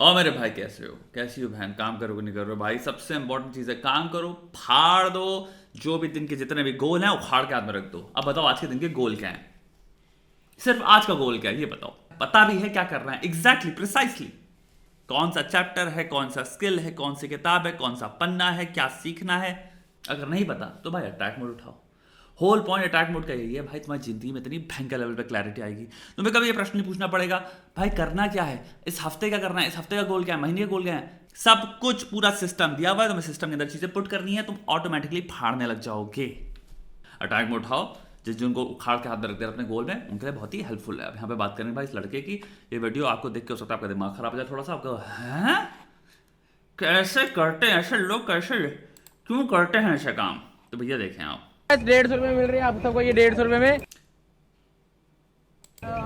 और मेरे भाई कैसे हो, कैसी हो बहन, काम करोगे नहीं करो भाई, सबसे इंपॉर्टेंट चीज़ है काम करो, फाड़ दो। जो भी दिन के जितने भी गोल हैं उखाड़ के हाथ में रख दो। अब बताओ आज के दिन के गोल क्या है, सिर्फ आज का गोल क्या है ये बताओ। पता भी है क्या करना है एग्जैक्टली प्रिसाइसली, कौन सा चैप्टर है, कौन सा स्किल है, कौन सी किताब है, कौन सा पन्ना है, क्या सीखना है। अगर नहीं पता तो भाई अटैक मोड उठाओ। होल पॉइंट अटैक मोड का यही है भाई, तुम्हारी जिंदगी में इतनी भयंकर लेवल पे क्लैरिटी आएगी। तुम्हें कभी ये प्रश्न नहीं पूछना पड़ेगा भाई करना क्या है, इस हफ्ते का करना है, इस हफ्ते का गोल क्या है, महीने का गोल क्या है। सब कुछ पूरा सिस्टम दिया हुआ है, तुम्हें सिस्टम के अंदर चीजें पुट करनी है, तुम ऑटोमेटिकली फाड़ने लग जाओगे। अटैक मोड उठाओ, जिस उनको उखाड़ के हाथ में रख दे अपने गोल में, उनके लिए बहुत ही हेल्पफुल है। अब यहाँ पे बात करेंगे भाई इस लड़के की। ये वीडियो आपको देख के हो सकता है आपका दिमाग खराब हो जाए थोड़ा सा, आपको हैं कैसे करते हैं ऐसे लोग, कैसे क्यों करते हैं ऐसे काम। तो भैया देखें आप, 150 रुपए मिल रही है आप सबको, ये 150 रुपए में,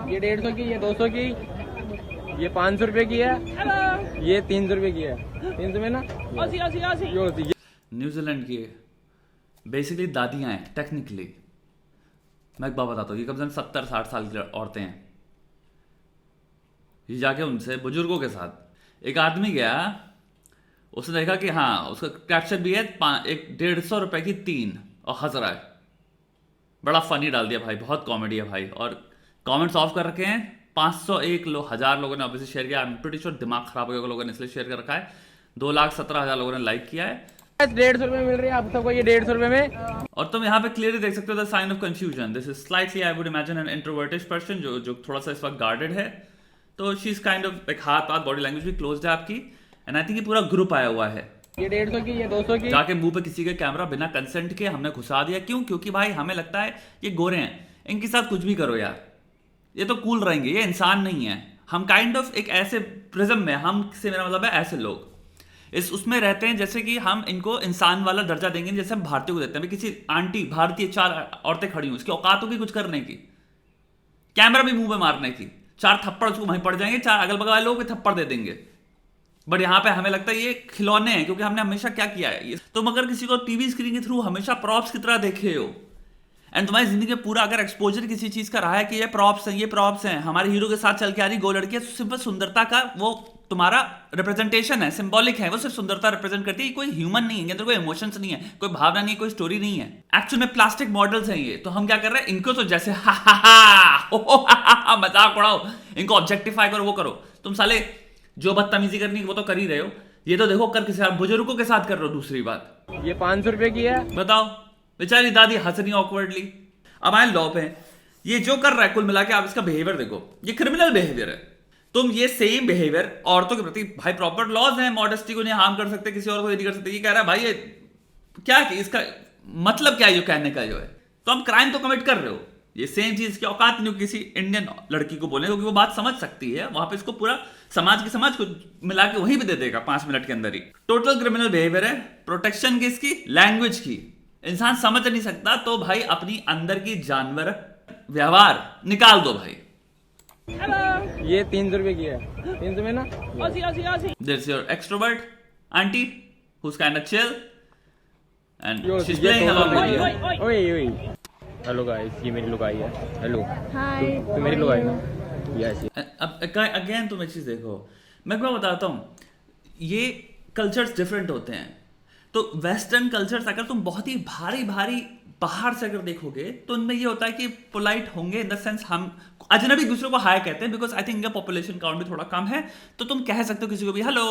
ये 150 की, ये 200 की, ये 500 रुपए की है, ये 300 रुपए की है, 300 में ना, ये न्यूजीलैंड की बेसिकली दादियाँ हैं टेक्निकली। मैं एक बात बताता हूँ, ये कम से कम 70-60 साल की औरतें हैं। ये जाके उनसे बुजुर्गों के साथ एक आदमी गया, उसने देखा कि हाँ उसका कैप्शन भी है एक 150 रुपए की 3 और हंस रहा है। बड़ा फनी डाल दिया भाई, बहुत कॉमेडी है भाई। और कमेंट्स ऑफ कर रखे हैं 501 लोग, 1000 लोगों ने ऑब्वियसली शेयर किया। आई एम प्रीटी श्योर दिमाग खराब हो गया लोगों ने इसलिए शेयर कर रखा है। 2,17,000 लोगों ने लाइक किया है। 150 रुपए मिल रही है आप सबको, ये 150 रुपए में। और तुम यहाँ पे क्लियरली देख सकते हो the sign of confusion. This is slightly I would imagine an introvertish person जो थोड़ा सा इस वक्त गार्डेड है। तो शी इज काइंड ऑफ एक हाथ बॉडी लैंग्वेज भी क्लोज्ड है आपकी। एंड आई थिंक ये पूरा ग्रुप आया हुआ है। ये 150 की, ये 200 की, जाके मुंह पे किसी का कैमरा बिना कंसेंट के हमने घुसा दिया। क्यों? क्योंकि भाई हमें लगता है ये गोरे हैं, इनके साथ कुछ भी करो यार, ये तो कूल रहेंगे, ये इंसान नहीं है। हम काइंड ऑफ एक ऐसे प्रिज्म में, हम से मेरा मतलब है ऐसे लोग इस उसमें रहते हैं जैसे कि हम इनको इंसान वाला दर्जा देंगे जैसे हम भारतीयों को देते हैं। किसी आंटी भारतीय 4 औरतें खड़ी हुई, उसकी औकात होगी कुछ करने की, कैमरा भी मुंह पे मारने की, 4 थप्पड़ उसको वहीं पड़ जाएंगे, 4 अगल बगल वाले लोग भी थप्पड़ दे देंगे। बट यहाँ पे हमें लगता है ये खिलौने हैं, क्योंकि हमने हमेशा क्या किया है, तुम अगर किसी को टीवी स्क्रीन के थ्रू हमेशा प्रॉप्स की तरह देखे हो, एंड तुम्हारी जिंदगी में पूरा अगर एक्सपोजर किसी चीज का रहा है कि ये प्रॉप्स हैं, ये प्रॉप्स हैं, हमारे हीरो के साथ चल के आ रही 2 लड़कियां, सिर्फ सुंदरता का वो तुम्हारा रिप्रेजेंटेशन है, सिंबॉलिक है, वो सिर्फ सुंदरता रिप्रेजेंट करती है। कोई ह्यूमन नहीं है, अंदर कोई इमोशंस नहीं है, कोई भावना नहीं है, कोई स्टोरी नहीं है। एक्चुअल में प्लास्टिक मॉडल्स हैं ये। तो हम क्या कर रहे हैं, इनको तो जैसे मजाक उड़ाओ, इनको ऑब्जेक्टिफाई करो, वो करो। तुम साले जो बदतमीजी करनी वो तो कर ही रहे हो, ये तो देखो कर किसी बुजुर्गों के साथ कर रहे हो। दूसरी बात, ये 500 रुपए की है, बताओ बेचारी दादी हंस रही ऑकवर्डली। अब आए लॉ पे, ये जो कर रहा है कुल मिला के आप इसका बिहेवियर देखो, ये क्रिमिनल बिहेवियर है। तुम ये सेम बिहेवियर औरतों के प्रति, भाई प्रॉपर लॉज हैं, मॉडेस्टी को नहीं हार्म कर सकते, किसी और को नहीं कर सकते। ये कह रहा है भाई ये क्या, इसका मतलब क्या है जो कहने का जो है, तो हम क्राइम तो कमिट कर रहे हो। ये सेम चीज की औकात नहीं हो किसी इंडियन लड़की को बोले, क्योंकि वो बात समझ सकती है, वहां पे इसको पूरा समाज को मिला के वहीं पे दे देगा 5 मिनट के अंदर ही। टोटल क्रिमिनल बिहेवियर है। प्रोटेक्शन किसकी, लैंग्वेज की। इंसान समझ नहीं सकता तो भाई अपनी अंदर की जानवर व्यवहार निकाल दो भाई। ये 300 रुपए की है, 300 में ना, There's your extrovert auntie who's kind of chill and yo, she's ये playing 200 along with रुपए you. की है। ओए हेलो गाइस, ये मेरी लुगाई है। हेलो हाय, तो मेरी लुगाई ना, यस। अब अगेन तुम एक चीज देखो, मैं क्या बताता हूँ, ये कल्चर्स डिफरेंट होते हैं। तो वेस्टर्न कल्चर्स अगर तुम बहुत ही भारी भारी बाहर से अगर देखोगे तो उनमें ये होता है कि पोलाइट होंगे, इन द सेंस हम अजनबी दूसरों को हाय कहते हैं, बिकॉज आई थिंक इनका पॉपुलेशन काउंट भी थोड़ा कम है। तो तुम कह सकते हो किसी को भी हेलो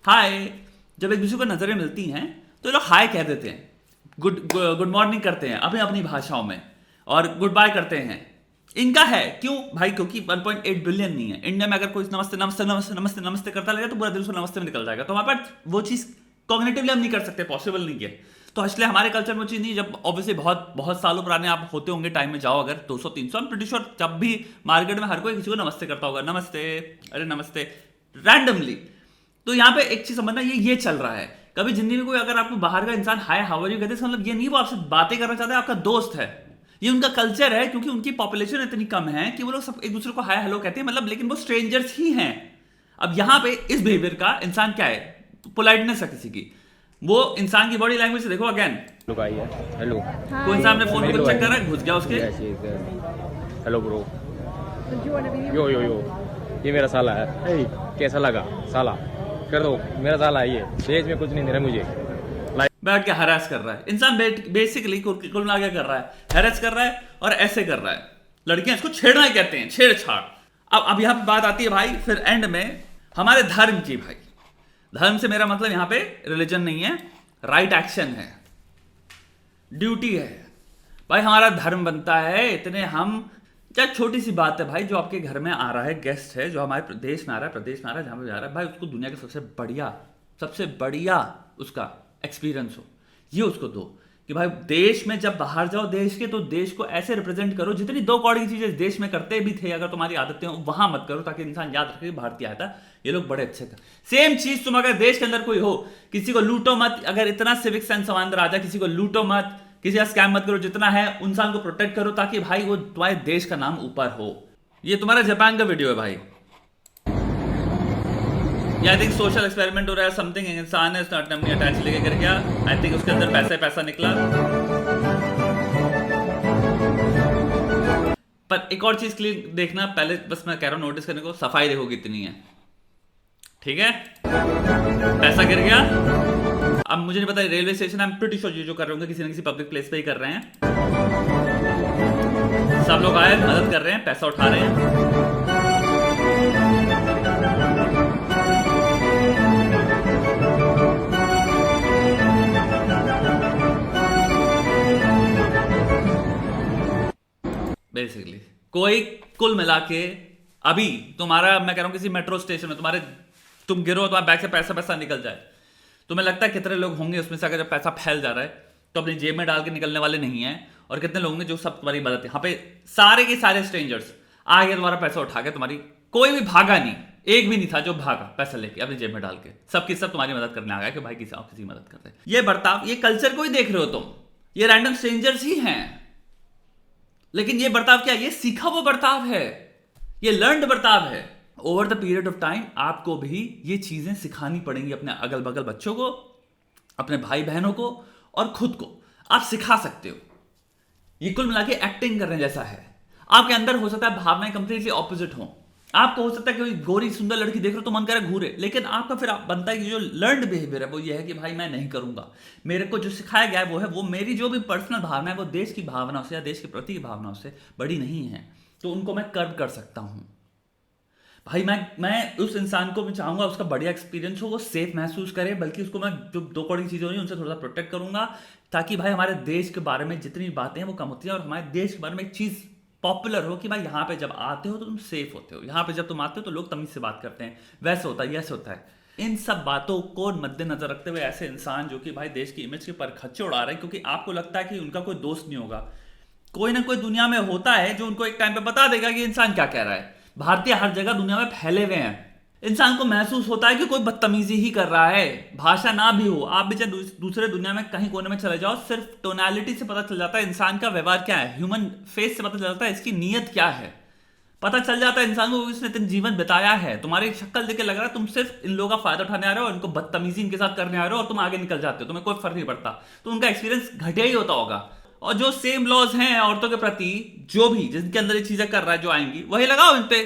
हाय, जब एक दूसरे को नजरें मिलती हैं तो लोग हाय कह देते हैं, गुड मॉर्निंग करते हैं अपनी अपनी भाषाओं में, और गुड बाय करते हैं। इनका है क्यों भाई, क्योंकि 1.8 बिलियन नहीं है। इंडिया में अगर कोई नमस्ते नमस्ते नमस्ते नमस्ते नमस्ते करता लगेगा तो पूरा दिल से नमस्ते में निकल जाएगा। तो हमारे पास वो चीज कॉग्निटिवली हम नहीं कर सकते, पॉसिबल नहीं है। तो इसलिए हमारे कल्चर में चीज नहीं। जब ऑब्वियसली बहुत बहुत सालों पुराने आप होते होंगे टाइम में जाओ अगर 200-300, I'm pretty sure जब भी मार्केट में हर कोई किसी को नमस्ते करता होगा, नमस्ते, अरे नमस्ते, रैंडमली। तो यहाँ पे एक चीज समझना, ये चल रहा है। कभी जिंदगी में कोई अगर आपको बाहर का इंसान हाय हाउ आर यू कहते हैं, मतलब ये नहीं वो आपसे बातें करना चाहता है, आपका दोस्त है। ये उनका कल्चर है, क्योंकि उनकी पॉपुलेशन इतनी कम है कि वो लोग सब एक दूसरे को हाय हेलो कहते हैं, मतलब लेकिन वो स्ट्रेंजर्स ही हैं। अब यहाँ पे इस बिहेवियर का इंसान क्या है, पोलाइटनेस है किसी की, वो इंसान की बॉडी लैंग्वेज से देखो। अगेन लुगाई है, हेलो कोई इंसान अपने फोन को चेक कर रहा है, घुस गया उसके, हेलो ब्रो, यो यो यो ये मेरा साला है। ए, कैसा लगा साला? कर दो, मेरा साला है ये। देश में कुछ नहीं दे रहा मुझे। बैठ के हरास कर रहा है इंसान, बेसिकली कुल मिला के कर रहा है, हैरेस कर रहा है और ऐसे कर रहा है। लड़कियां इसको छेड़ना ही कहते हैं, छेड़छाड़। अब यहाँ पे बात आती है भाई फिर एंड में हमारे धर्म की। भाई धर्म से मेरा मतलब यहाँ पे रिलीजन नहीं है, राइट एक्शन है, ड्यूटी है। भाई हमारा धर्म बनता है इतने हम, क्या छोटी सी बात है भाई, जो आपके घर में आ रहा है, गेस्ट है जो हमारे प्रदेश में आ रहा है, जहां पे जा रहा है भाई, उसको दुनिया का सबसे बढ़िया उसका एक्सपीरियंस हो, ये उसको दो कि भाई देश में जब बाहर जाओ देश के, तो देश को ऐसे रिप्रेजेंट करो जितनी दो कौड़ी की चीजें देश में करते भी थे, अगर तुम्हारी आदतें हो वहां मत करो, ताकि इंसान याद रखे भारतीय आया था, ये लोग बड़े अच्छे थे। सेम चीज तुम अगर देश के अंदर कोई हो, किसी को लूटो मत, अगर इतना सिविक सेंस अंदर आ जाए, किसी को लूटो मत, किसी का स्कैम मत करो, जितना है इंसान को प्रोटेक्ट करो, ताकि भाई वो तुम्हारे देश का नाम ऊपर हो। ये तुम्हारा जापान का वीडियो है भाई, आई थिंक सोशल एक्सपेरिमेंट हो रहा है समथिंग, इंसान है अपनी अटैच लेके कर गया, आई थिंक उसके अंदर पैसा निकला। पर एक और चीज क्लियर देखना, पहले बस मैं कह रहा हूं नोटिस करने को, सफाई देखो कितनी है, ठीक है, पैसा गिर गया। अब मुझे नहीं पता railway station, I am pretty sure ये जो कर रहे होंगे किसी न किसी पब्लिक प्लेस पे ही कर रहे हैं, सब लोग आए मदद कर रहे हैं, पैसा उठा रहे हैं। बेसिकली कोई कुल मिला के अभी तुम्हारा, मैं कह रहा हूं किसी मेट्रो स्टेशन में तुम गिरो, तुम्हारे बैग से पैसा निकल जाए, तुम्हें लगता है कितने लोग होंगे उसमें से, अगर जब पैसा फैल जा रहा है तो अपनी जेब में डाल के निकलने वाले नहीं है, और कितने लोग होंगे जो सब तुम्हारी मदद, यहाँ पे सारे के सारे स्ट्रेंजर्स आ गए तुम्हारा पैसा उठा के, तुम्हारी कोई भी भागा नहीं, एक भी नहीं था जो भागा पैसा लेके अपनी जेब में डाल के, सबकी सब तुम्हारी मदद करने आ गया कि भाई किसी की मदद कर रहे हैं। ये बर्ताव, ये कल्चर को ही देख रहे हो तुम, ये रैंडम स्ट्रेंजर्स ही हैं, लेकिन ये बर्ताव क्या, ये सीखा हुआ बर्ताव है, ये लर्न्ड बर्ताव है। Over the period of time आपको भी ये चीजें सिखानी पड़ेंगी, अपने अगल बगल बच्चों को, अपने भाई बहनों को, और खुद को आप सिखा सकते हो। ये कुल मिला के एक्टिंग करने जैसा है। आपके अंदर हो सकता है भावनाएं कंप्लीटली ऑपोजिट हो, आपको हो सकता है कि कोई गोरी सुंदर लड़की देख रहे हो तो मन करे घूरे, लेकिन आपका फिर बनता है कि जो लर्न्ड बिहेवियर है वो ये है कि भाई मैं नहीं करूंगा, मेरे को जो सिखाया गया है वो है, वो मेरी जो भी पर्सनल भावना है वो देश की भावनाओं से या देश के प्रति की भावनाओं से बड़ी नहीं है, तो उनको मैं कर्व कर सकता हूं। भाई मैं उस इंसान को मैं चाहूंगा उसका बढ़िया एक्सपीरियंस हो, वो सेफ महसूस करे, बल्कि उसको मैं जो दो कौड़ी चीजें हो रही उनसे थोड़ा सा प्रोटेक्ट करूंगा, ताकि भाई हमारे देश के बारे में जितनी बातें हैं वो कम होती है, और हमारे देश के बारे में एक चीज पॉपुलर हो कि भाई यहाँ पे जब आते हो तो तुम सेफ होते हो, यहाँ पे जब तुम आते हो तो लोग तमीज से बात करते हैं, वैसे होता है, ऐसे होता है। इन सब बातों को मद्देनजर रखते हुए ऐसे इंसान जो कि भाई देश की इमेज के परखच्चे उड़ा रहे हैं, क्योंकि आपको लगता है कि उनका कोई दोस्त नहीं होगा, कोई ना कोई दुनिया में होता है जो उनको एक टाइम पे बता देगा कि इंसान क्या कह रहा है। भारतीय हर जगह दुनिया में फैले हुए हैं, इंसान को महसूस होता है कि कोई बदतमीजी ही कर रहा है, भाषा ना भी हो, आप भी चाहे दूसरे दुनिया में कहीं कोने में चले जाओ, सिर्फ टोनालिटी से पता चल जाता है इंसान का व्यवहार क्या है, ह्यूमन फेस से पता चल जाता है इसकी नीयत क्या है, पता चल जाता है इंसान को इसने इतने जीवन बिताया है। तुम्हारी शक्ल देख के लग रहा है तुम सिर्फ इन लोगों का फायदा उठाने आ रहे हो, इनको बदतमीजी इनके साथ करने आ रहे हो, और तुम आगे निकल जाते हो, तुम्हें कोई फर्क नहीं पड़ता, तो उनका एक्सपीरियंस घटिया ही होता होगा। और जो सेम लॉज हैं औरतों के प्रति, जो भी जिनके अंदर ये चीजें कर रहा है जो आएंगी, वही लगाओ इन पे।